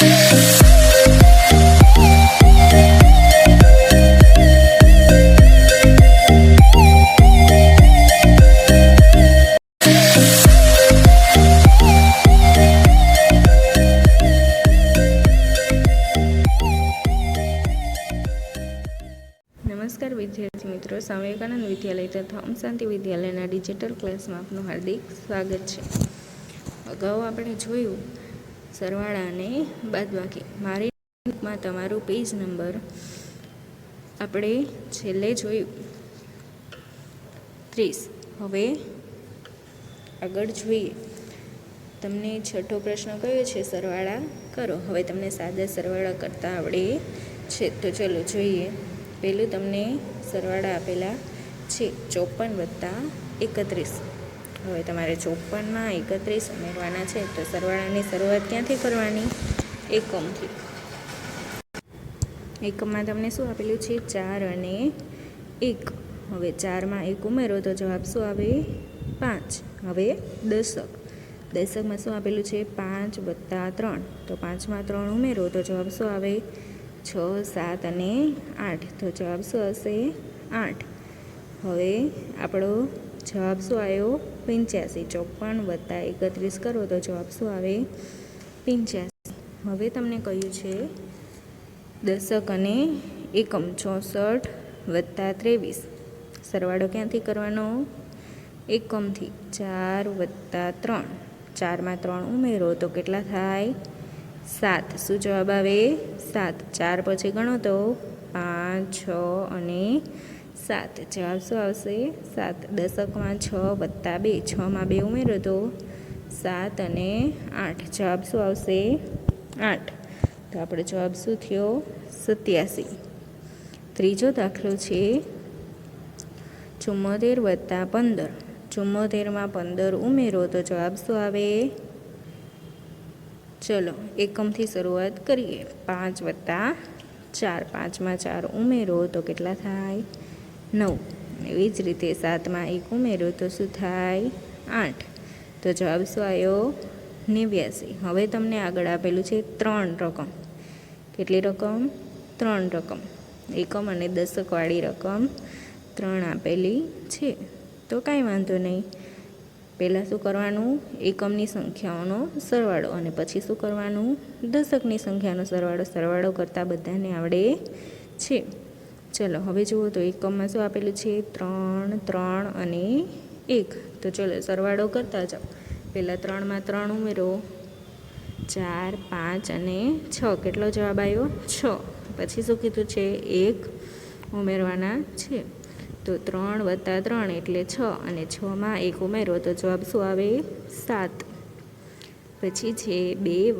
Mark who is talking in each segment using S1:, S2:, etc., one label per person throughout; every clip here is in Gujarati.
S1: નમસ્કાર વિદ્યાર્થી મિત્રો, સ્વામી વિવેકાનંદ વિદ્યાલય તથા ઓમ શાંતિ વિદ્યાલયના ડિજિટલ ક્લાસમાં આપનું હાર્દિક સ્વાગત છે. અગાઉ આપણે જોયું સરવાળા અને બાદબાકી. મારી બુકમાં તમારું પેજ નંબર આપણે છેલ્લે જોયું 30. હવે આગળ જોઈએ. તમને છઠ્ઠો પ્રશ્ન કયો છે? સરવાળા કરો. હવે તમને સાદા સરવાળા કરતા આવડે છે, તો ચલો જોઈએ. પહેલું તમને સરવાળા આપેલા છે 54 + 31. હવે તમારે 54માં 31 ઉમેરવાના છે, તો સરવાળાની શરૂઆત ક્યાંથી કરવાની? એકમથી. એકમમાં તમને શું આપેલું છે? 4 અને 1. હવે 4માં 1 ઉમેરો તો જવાબ શું આવે? 5. હવે દશક. દશકમાં શું આપેલું છે? 5 + 3. તો 5માં 3 ઉમેરો તો જવાબ શું આવે? 6, 7 અને 8. તો જવાબ શું હશે? 8. હવે આપણો જવાબ શું આવ્યો? 85. 54 + 31 કરો તો જવાબ શું આવે? 85. હવે તમને કહ્યું છે દશક અને એકમ. 64 + 23. સરવાળો ક્યાંથી કરવાનો? એકમથી. 4 + 3. 4માં 3 ઉમેરો તો કેટલા થાય? 7. શું જવાબ આવે? 7. 4 પછી ગણો તો 5, 6 અને 7. જવાબ શું આવશે? 7. દશકમાં 6 + 2. 6માં 2 ઉમેરો તો 7 અને 8. જવાબ શું આવશે? 8. તો આપણો જવાબ શું થયો? 87. ત્રીજો દાખલો છે 74 + 15. 74માં 15 ઉમેરો તો જવાબ શું આવે? ચલો એકમથી શરૂઆત કરીએ. 5 + 4. 5માં 4 ઉમેરો તો કેટલા થાય? 9. એવી જ રીતે 7માં 1 ઉમેરો તો શું થાય? 8. તો જવાબ શું આવ્યો? 89. હવે તમને આગળ આપેલું છે 3 રકમ. કેટલી રકમ? 3 રકમ. એકમ અને દશકવાળી રકમ 3 આપેલી છે. તો કાંઈ વાંધો નહીં. પહેલાં શું કરવાનું? એકમની સંખ્યાઓનો સરવાળો, અને પછી શું કરવાનું? દશકની સંખ્યાનો સરવાળો. સરવાળો કરતાં બધાને આવડે છે. ચલો હવે જુઓ તો એકમમાં શું આપેલું છે? 3, 3 અને 1. તો ચલો સરવાળો કરતા જાઓ. પહેલાં 3માં 3 ઉમેરો, 4, 5 અને 6. કેટલો જવાબ આવ્યો? 6. પછી શું કીધું છે? 1 ઉમેરવાના છે. તો 3 + 3 એટલે 6, અને 6માં 1 ઉમેરો તો જવાબ શું આવે? 7. પછી છે 2 +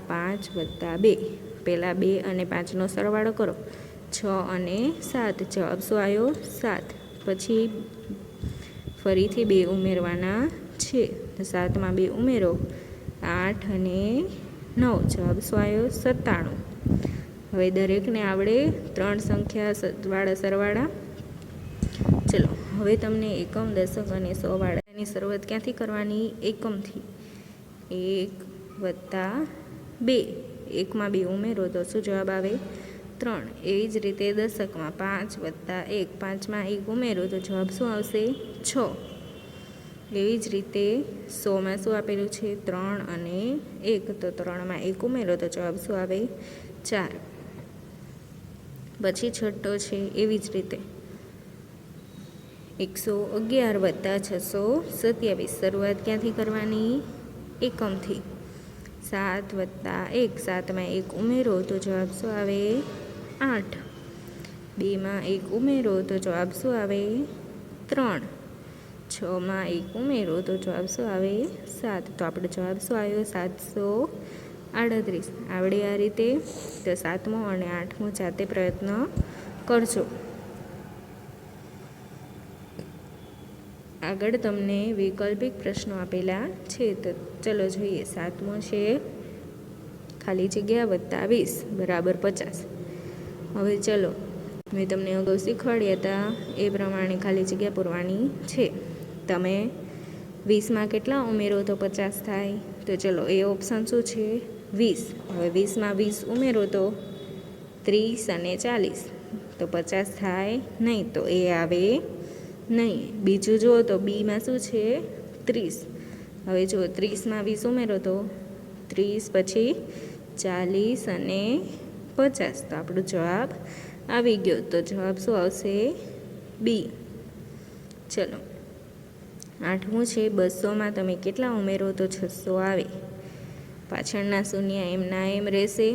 S1: 5 + 2. પહેલાં 2 અને 5નો સરવાળો કરો. 6 અને 7. જવાબ શું આવ્યો? 7. પછી ફરીથી 2 ઉમેરવાના છે. તો 7માં 2 ઉમેરો, 8 અને 9. જવાબ શું આવ્યો? 97. હવે દરેકને આવડે 3 સંખ્યાવાળા સરવાળા. ચલો હવે તમને એકમ, દશક અને સોવાળાની શરૂઆત ક્યાંથી કરવાની? એકમથી. 1 + 2. 1માં 2 ઉમેરો તો શું જવાબ આવે? 3. એવી જ રીતે દશકમાં 5 + 1. 5માં 1 ઉમેરો તો જવાબ શું આવશે? 6. એવી જ રીતે 100માં શું આપેલું છે? 3 અને 1. તો 3માં 1 ઉમેરો તો જવાબ શું આવે? 4. પછી છઠ્ઠો છે એવી જ રીતે 111 + 627. શરૂઆત ક્યાંથી કરવાની? એકમથી. 7 + 1. 7માં 1 ઉમેરો તો જવાબ શું આવે? 8. 2માં 1 ઉમેરો તો જવાબ શું આવે? 3. 6માં 1 ઉમેરો તો જવાબ શું આવે? 7. તો આપણો જવાબ શું આવ્યો? 738. આવડે આ રીતે? તો 7મો અને 8મો જાતે પ્રયત્ન કરજો. આગળ તમને વૈકલ્પિક પ્રશ્નો આપેલા છે, તો ચલો જોઈએ. 7મો છે ખાલી જગ્યા +20 = 50. હવે ચલો, મેં તમને અગાઉ શીખવાડ્યા હતા એ પ્રમાણે ખાલી જગ્યા પૂરવાની છે. તમે 20માં કેટલા ઉમેરો તો 50 થાય? તો ચલો એ ઓપ્શન શું છે? 20. હવે 20માં 20 ઉમેરો તો 30 અને 40, તો 50 થાય નહીં, તો એ આવે નહીં. બીજું જુઓ તો બીમાં શું છે 30. હવે જુઓ 30માં 20 ઉમેરો તો 30, પછી 40 અને 50, તો આપણો જવાબ આવી ગયો. તો જવાબ શું આવશે? બી. ચલો, 8મું છે 200માં તમે કેટલા ઉમેરો તો 600 આવે. પાછળના શૂન્ય એમના એમ રહેશે.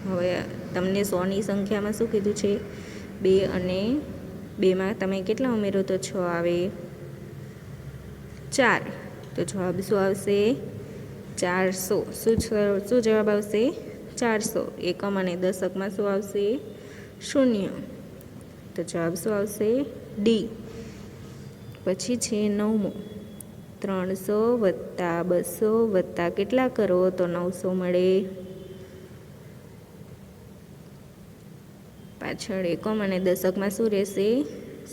S1: હવે તમને 100ની સંખ્યામાં શું કીધું છે? 2, અને 2માં તમે કેટલા ઉમેરો તો 6 આવે? 4. તો જવાબ શું આવશે? 400. શું જવાબ આવશે? 400. એકમ અને દશકમાં શું આવશે? 0. તો જવાબ શું આવશે? ડી. પછી છે 9મું, 300 વત્તા 200 વત્તા કેટલા કરો તો 900 મળે. પાછળ એકમ અને દશકમાં શું રહેશે?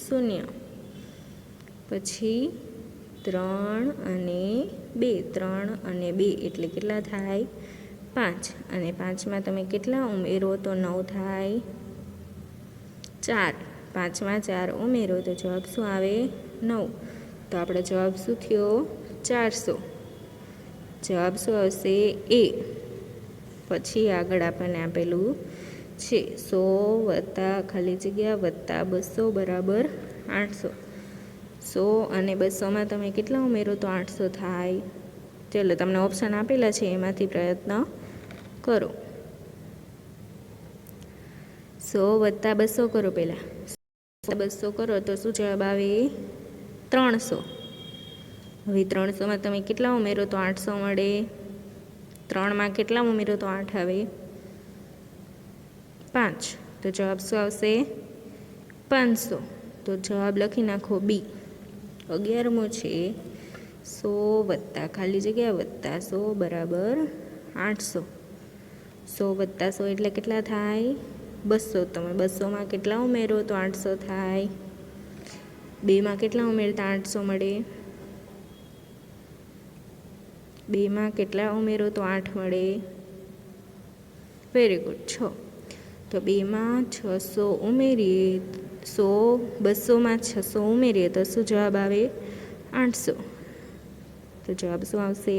S1: 0. પછી 3 અને 2, 3 અને 2 એટલે કેટલા થાય? 5. અને 5માં તમે કેટલા ઉમેરો તો 9 થાય? 4. 5માં 4 ઉમેરો તો જવાબ શું આવે? 9. તો આપણો જવાબ શું થયો? 400. જવાબ શું આવશે? એ. પછી આગળ આપણને આપેલું છે 100 વત્તા ખાલી જગ્યા વત્તા 200 બરાબર 800. 100 અને 200માં તમે કેટલા ઉમેરો તો 800 થાય? ચાલો, તમને ઓપ્શન આપેલા છે એમાંથી પ્રયત્ન કરો. 100 વત્તા 200 કરો. પહેલાં 200 કરો તો શું જવાબ આવે? 300. હવે 300માં તમે કેટલા ઉમેરો તો 800 મળે? 3માં કેટલા ઉમેરો તો 8 આવે? 5. તો જવાબ શું આવશે? 500. તો જવાબ લખી નાખો બી. 11મું છે 100 વત્તા ખાલી જગ્યા વત્તા 100 બરાબર 800. 100 વત્તા 100 એટલે કેટલા થાય? 200. તમે 200માં કેટલા ઉમેરો તો 800 થાય? 2માં કેટલા ઉમેરતા 800 મળે? 2માં કેટલા ઉમેરો તો 8 મળે? Very good. 6. તો 2માં 600 ઉમેરીએ, 200માં 600 ઉમેરીએ તો શું જવાબ આવે? 800. તો જવાબ શું આવશે?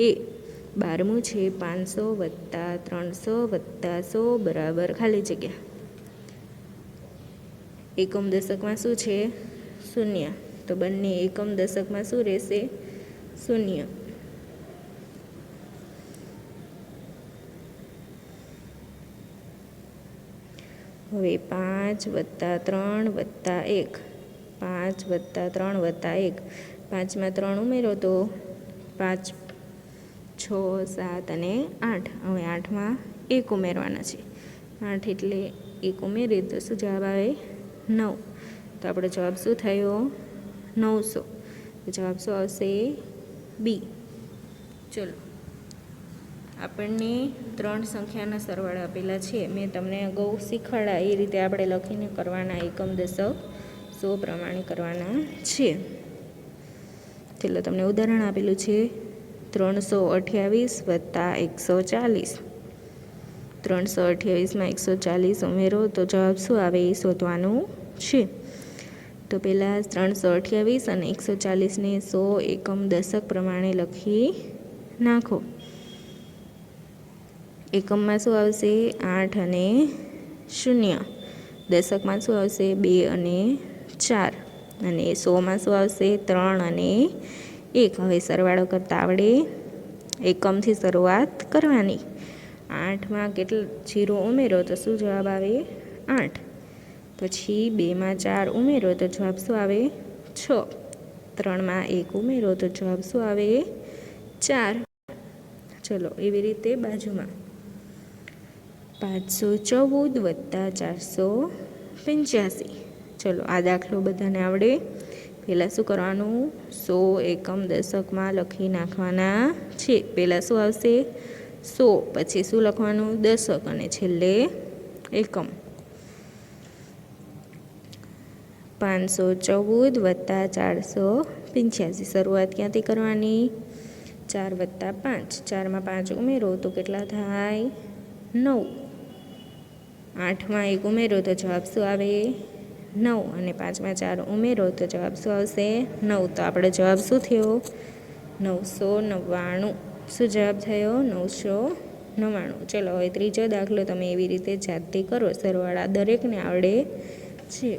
S1: એ. 12મું છે 500 વત્તા 300 વત્તા 100 બરાબર ખાલી જગ્યા. એકમ દશકમાં શું છે? 0. તો બંને એકમ દશકમાં શું રહેશે? 0. હવે 5 વત્તા 3 વત્તા 1. 5 વત્તા 3 વત્તા 1. 5માં 3 ઉમેરો તો 5, 6, 7 અને 8. હવે 8માં 1 ઉમેરવાના છે. 8 એટલે 1 ઉમેરીએ તો શું જવાબ આવે? 9. તો આપણો જવાબ શું થયો? 900. તો જવાબ શું આવશે? બી. ચલો, આપણને 3 સંખ્યાના સરવાળા આપેલા છે. મેં તમને અગાઉ શીખવાડા એ રીતે આપણે લખીને કરવાના. એકમ દશક 100 પ્રમાણે કરવાના છે. ચલો, તમને ઉદાહરણ આપેલું છે 328 વત્તા 140. 328માં 140 ઉમેરો તો જવાબ શું આવે એ શોધવાનું છે. તો પહેલાં 328 અને 140ને 100 એકમ દશક પ્રમાણે લખી નાખો. એકમમાં શું આવશે? 8 અને 0. દશકમાં શું આવશે? 2 અને 4. અને 100માં શું આવશે? 3 અને 1. હવે સરવાળો કરતાં આવડે? એકમથી શરૂઆત કરવાની. 8માં કેટલા 0 ઉમેરો તો શું જવાબ આવે? 8. પછી 2માં 4 ઉમેરો તો જવાબ શું આવે? 6. 3માં 1 ઉમેરો તો જવાબ શું આવે? 4. ચલો, એવી રીતે બાજુમાં 514 વત્તા 485. ચલો, આ દાખલો બધાને આવડે. પહેલાં શું કરવાનું? 100 એકમ દશકમાં લખી નાખવાના છે. પહેલાં શું આવશે? 100. પછી શું લખવાનું? દશક. અને છેલ્લે એકમ. 514 વત્તા 485. શરૂઆત ક્યાંથી કરવાની? 4 + 5, 4 માં 5 ઉમેરો તો કેટલા થાય? 9. 8 માં 1 ઉમેરો તો જવાબ શું આવે? 9. અને 5 માં 4 ઉમેરો તો જવાબ શું આવશે? 9. તો આપણો જવાબ શું થયો? 999. શું જવાબ થયો? 999. ચલો હવે ત્રીજો દાખલો તમે એવી રીતે જાતે કરો. સરવાળા દરેકને આવડે છે.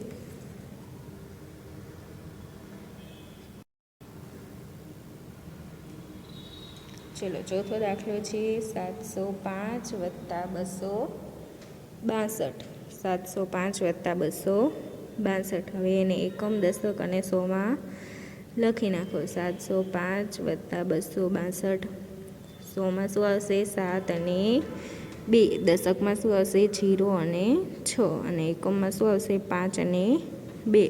S1: ચલો ચોથો દાખલો છે 705 + 262. 705 + 262. હવે એને એકમ, દશક અને સોમાં લખી નાખો. 705 + 262. સોમાં શું આવશે? 7 અને 2. દશકમાં શું આવશે? 0 અને 6. અને એકમમાં શું આવશે? 5 અને 2.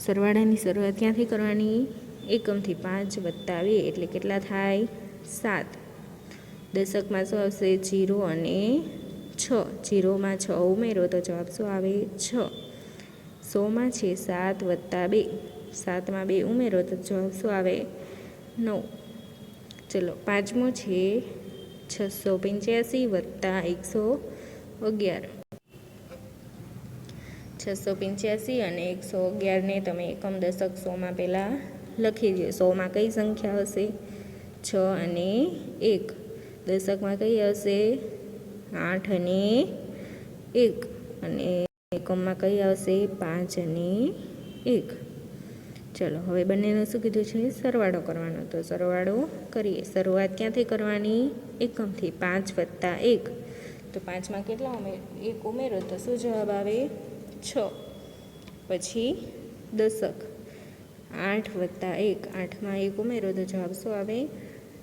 S1: સરવાળાની શરૂઆત ક્યાંથી કરવાની? એકમથી. 5 + 2 એટલે કેટલા થાય? 7. દશકમાં શું આવશે? 0 અને 6. 0માં 6 ઉમેરો તો જવાબ શું આવે? 6. 100માં છે 7 + 2. 7માં 2 ઉમેરો તો જવાબ શું આવે? 9. ચલો પાંચમો છે 685 + 111. 685 અને 111ને તમે એકમ, દશક, સોમાં પહેલાં લખી દો. સોમાં કઈ સંખ્યા હશે? 6 અને 1. દશકમાં કઈ હશે? 8 અને 1. અને એકમમાં કઈ આવશે? 5 અને 1. ચલો હવે બંનેનું શું કીધું છે? સરવાળો કરવાનો. તો સરવાળો કરીએ. શરૂઆત ક્યાંથી કરવાની? એકમથી. 5 + 1. તો 5માં કેટલા 1 ઉમેરો તો શું જવાબ આવે? 6. પછી દશક 8 + 1. 8માં 1 ઉમેરો તો જવાબ શું આવે?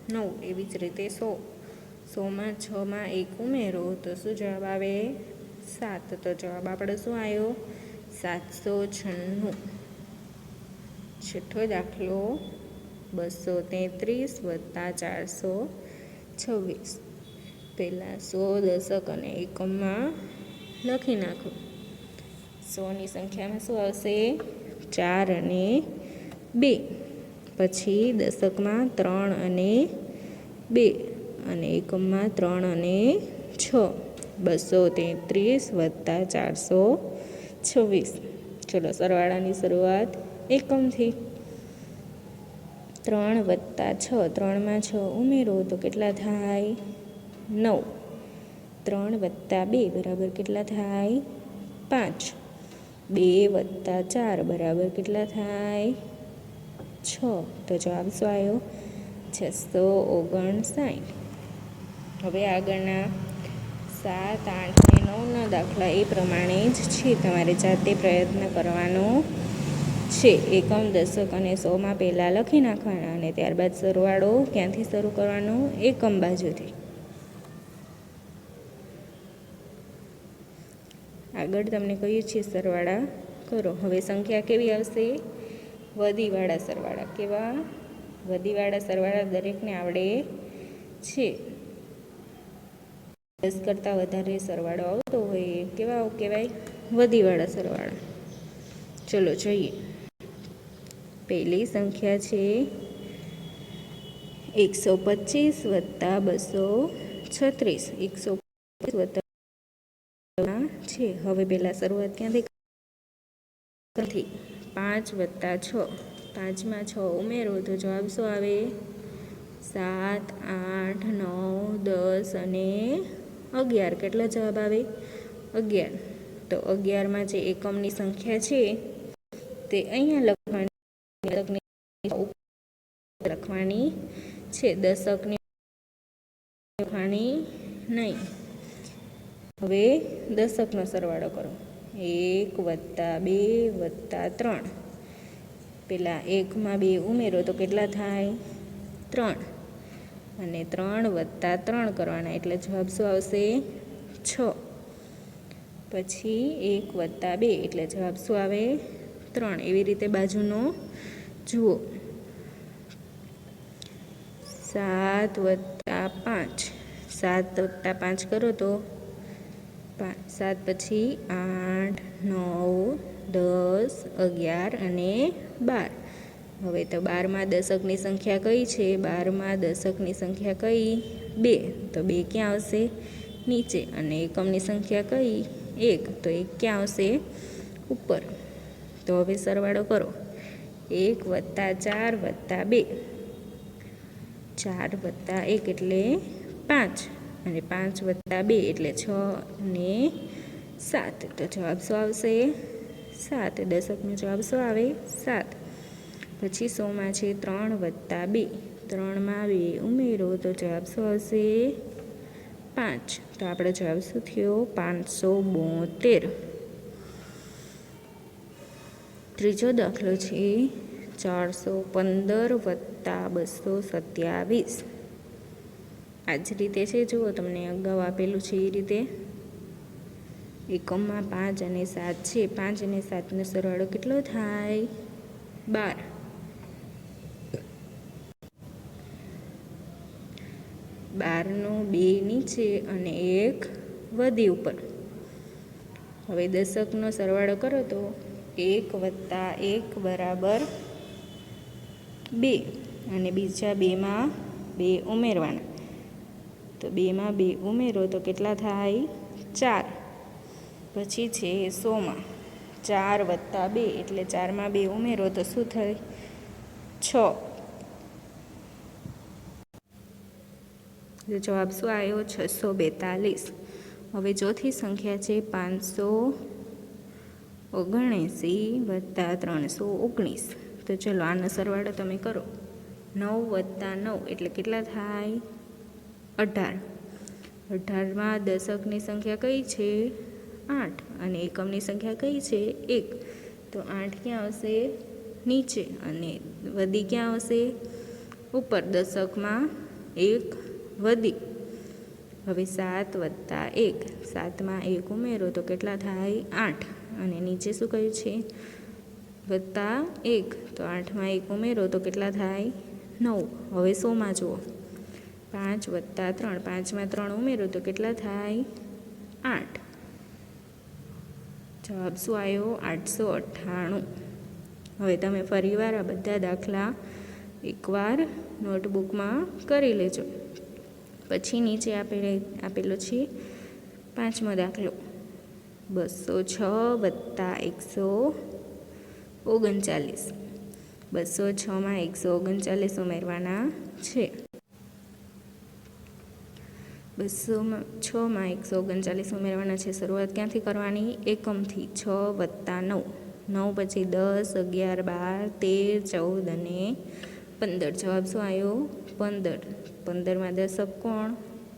S1: 9. એવી જ રીતે 100. 100માં 6માં 1 ઉમેરો તો શું જવાબ આવે? 7. તો જવાબ આપણો શું આવ્યો? 796. છઠ્ઠો દાખલો 233 + 426. પહેલાં 100, દશક અને એકમમાં લખી નાખો. 100ની સંખ્યામાં શું આવશે? 4 અને 2. પછી દશકમાં 3 અને 2. અને એકમમાં 3 અને 6. 233 + 426. ચલો સરવાળાની શરૂઆત એકમથી. 3 + 6. 3માં 6 ઉમેરો તો કેટલા થાય? 9. 3 + 2 બરાબર કેટલા થાય? 5. 2 + 4 કેટલા થાય? 6. તો જવાબ શું આવ્યો? 659. હવે આગળના 7, 8 અને 9ના દાખલા એ પ્રમાણે જ છે. તમારે જાતે પ્રયત્ન કરવાનો છે. એકમ, દશક અને સોમાં પહેલાં લખી નાખવાના અને ત્યારબાદ સરવાળો ક્યાંથી શરૂ કરવાનો? એકમ બાજુથી. આગળ તમને કહ્યું છે સરવાળા કરો. હવે સંખ્યા કેવી આવશે? વધીવાળા સરવાળા. કેવા? વધીવાળા સરવાળા દરેકને આવડે છે. 10 કરતાં વધારે સરવાળો આવતો હોય એ કેવા કહેવાય? વધીવાળા સરવાળા. ચલો જોઈએ. પહેલી સંખ્યા છે 125 + 236. 125 છે. હવે પહેલાં શરૂઆત ક્યાંથી? 5 + 6. 5માં 6 ઉમેરો તો જવાબ શું આવે? 7, 8, 9, 10 અને 11. કેટલા જવાબ આવે? 11. તો 11માં જે એકમની સંખ્યા છે તે અહીંયા લખવાની છે. દશકની લખવાની નહીં. હવે દશકનો સરવાળો કરો. 1 + 2 + 3. પહેલાં 1માં 2 ઉમેરો તો કેટલા થાય? 3. અને 3 + 3 કરવાના એટલે જવાબ શું આવશે? 6. પછી 1 + 2 એટલે જવાબ શું આવે? 3. એવી રીતે બાજુનો જુઓ. 7 + 5. 7 + 5 કરો તો 7. પછી 8, 9, 10, 11 અને 12. હવે તો 12માં દશકની સંખ્યા કઈ છે? 12માં દશકની સંખ્યા કઈ? 2, તો 2 ક્યાં આવશે? નીચે. અને એકમની સંખ્યા કઈ? 1, તો 1 ક્યાં આવશે? ઉપર. તો હવે સરવાળો કરો. 1 + 4 + 2, 4 + 1 એટલે 5, અને 5 + 2 એટલે 6 અને 7. તો જવાબ શું આવશે? 7. દશકનો જવાબ શું આવે? 7. પછી 100માં છે 3 + 2, 3માં 2 ઉમેરો તો જવાબ શું આવશે? 5. તો આપણો જવાબ શું થયો? 572. ત્રીજો દાખલો છે 415 + 227. આ જ રીતે છે, જુઓ તમને અગાઉ આપેલું છે એ રીતે. એકમમાં 5 અને 7 છે. 5 અને 7નો સરવાળો કેટલો થાય? 12. 12નું 2 નીચે અને 1 વધી ઉપર. હવે દશકનો સરવાળો કરો તો 1 + 1 = 2, અને બીજા 2માં 2 ઉમેરવાના. તો 2માં 2 ઉમેરો તો કેટલા થાય? 4. પછી છે 100માં 4 + 2 એટલે 4માં 2 ઉમેરો તો શું થાય? 6. જવાબ શું આવ્યો? 642. હવે ચોથી સંખ્યા છે 579 + 319. તો ચલો આનો સરવાળો તમે કરો. 9 + 9 એટલે કેટલા થાય? 18. 18માં દશકની સંખ્યા કઈ છે? 8, અને એકમની સંખ્યા કઈ છે? 1. તો 8 ક્યાં આવશે? નીચે. અને વધી ક્યાં આવશે? ઉપર. દશકમાં 1 વધી. હવે 7 + 1, 7માં 1 ઉમેરો તો કેટલા થાય? 8. અને નીચે શું કહ્યું છે? +1. તો 8માં 1 ઉમેરો તો કેટલા થાય? 9. હવે 100માં જુઓ. 5 + 3, 5માં 3 ઉમેરો તો કેટલા થાય? 8. જવાબ શું આવ્યો? 898. હવે તમે ફરીવાર આ બધા દાખલા એકવાર નોટબુકમાં કરી લેજો. પછી નીચે આપેલો છે 5મો દાખલો. 206 + 139. 206માં 139 ઉમેરવાના છે. 206માં 139 ઉમેરવાના છે. શરૂઆત ક્યાંથી કરવાની? એકમથી. 6 + 9, 9 પછી 10, 11, 12, 13, 14 અને 15. જવાબ શું આવ્યો? 15. 15માં દશક કોણ?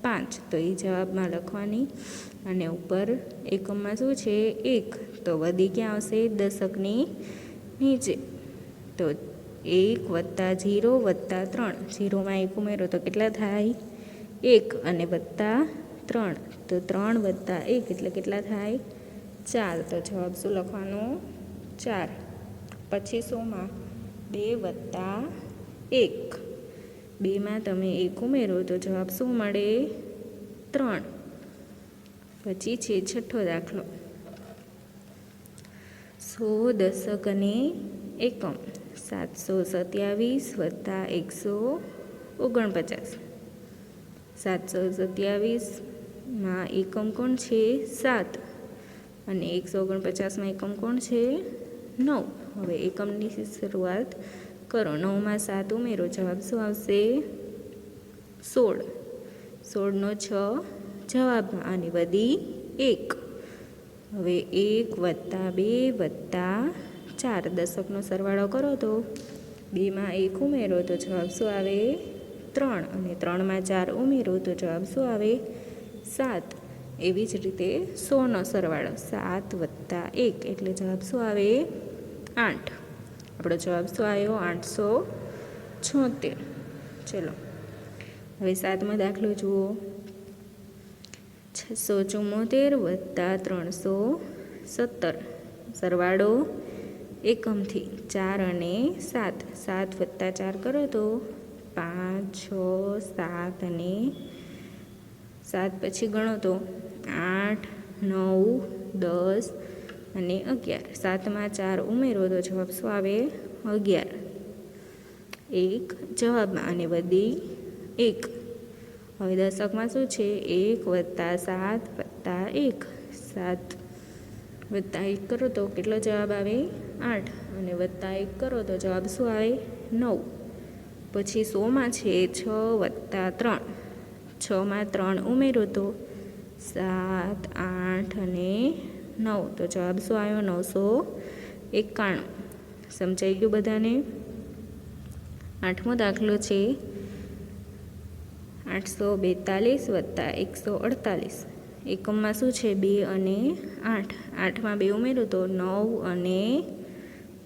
S1: 5, તો એ જવાબમાં લખવાની. અને ઉપર એકમમાં શું છે? 1, તો વધી ક્યાં આવશે? દશકની નીચે. તો 1 + 0 + 3, 0માં 1 ઉમેરો તો કેટલા થાય? 1, અને +3, તો 3 + 1 એટલે કેટલા થાય? 4. તો જવાબ શું લખવાનો? 4. પછી 100માં 2 + 1, 2માં તમે 1 ઉમેરો તો જવાબ શું મળે? 3. પછી છે છઠ્ઠો દાખલો. 100 દશક અને એકમ. 727 + 149. 727માં એકમ કોણ છે? 7, અને 149માં એકમ કોણ છે? 9. હવે એકમની શરૂઆત કરો. 9માં 7 ઉમેરો, જવાબ શું આવશે? 16. 16નો 6 જવાબમાં, અને વધી 1. હવે 1 + 2 + 4, દશકનો સરવાળો કરો તો 2માં 1 ઉમેરો તો જવાબ શું આવે? 3, અને 3માં 4 ઉમેરો તો જવાબ શું આવે? 7. એવી જ રીતે 100નો સરવાળો. 7 + 1 એટલે જવાબ શું આવે? 8. આપણો જવાબ શું આવ્યો? 876. ચલો હવે 7મો દાખલો જુઓ. 674 + 317. સરવાળો એકમથી. 4 અને 7, 7 + 4 કરો તો 5, 6, 7 અને 7 પછી ગણો તો 8, 9, 10 અને 11. 7માં 4 ઉમેરો તો જવાબ શું આવે? 11. 1 જવાબમાં અને વધી 1. હવે દશકમાં શું છે? 1 + 7 + 1. 7 + 1 કરો તો કેટલો જવાબ આવે? 8. અને +1 કરો તો જવાબ શું આવે? 9. પછી 100માં છે 6 + 3. 6માં 3 ઉમેરો તો 7, 8 અને 9. તો જવાબ શું આવ્યો? 991. સમજાઈ ગયું બધાને? 8મો દાખલો છે 842 + 148. એકમમાં શું છે? 2 અને 8. 8માં 2 ઉમેરો તો 9 અને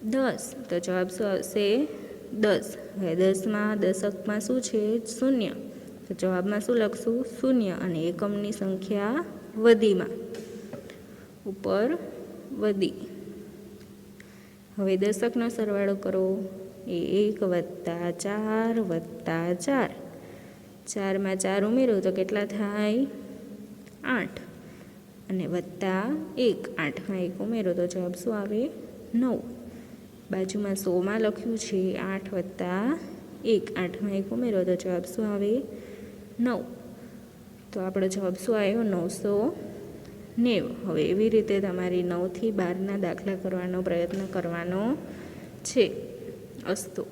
S1: 10. તો જવાબ શું આવશે? 10. હવે 10માં દશકમાં શું છે? 0. તો જવાબમાં શું લખશું? 0. અને એકમની સંખ્યા વધીમાં ઉપર વધી. હવે દશકનો સરવાળો કરો. 1 + 4 + 4. 4માં 4 ઉમેરો તો કેટલા થાય? 8. અને +1. 8માં 1 ઉમેરો તો જવાબ શું આવે? 9. બાજુમાં 100માં લખ્યું છે 8 + 1. 8માં 1 ઉમેરો તો જવાબ શું આવે? 9. તો આપણો જવાબ શું આવ્યો? 990. હવે એવી રીતે તમારી 9 થી 12ના દાખલા કરવાનો પ્રયત્ન કરવાનો છે. અસ્તુ.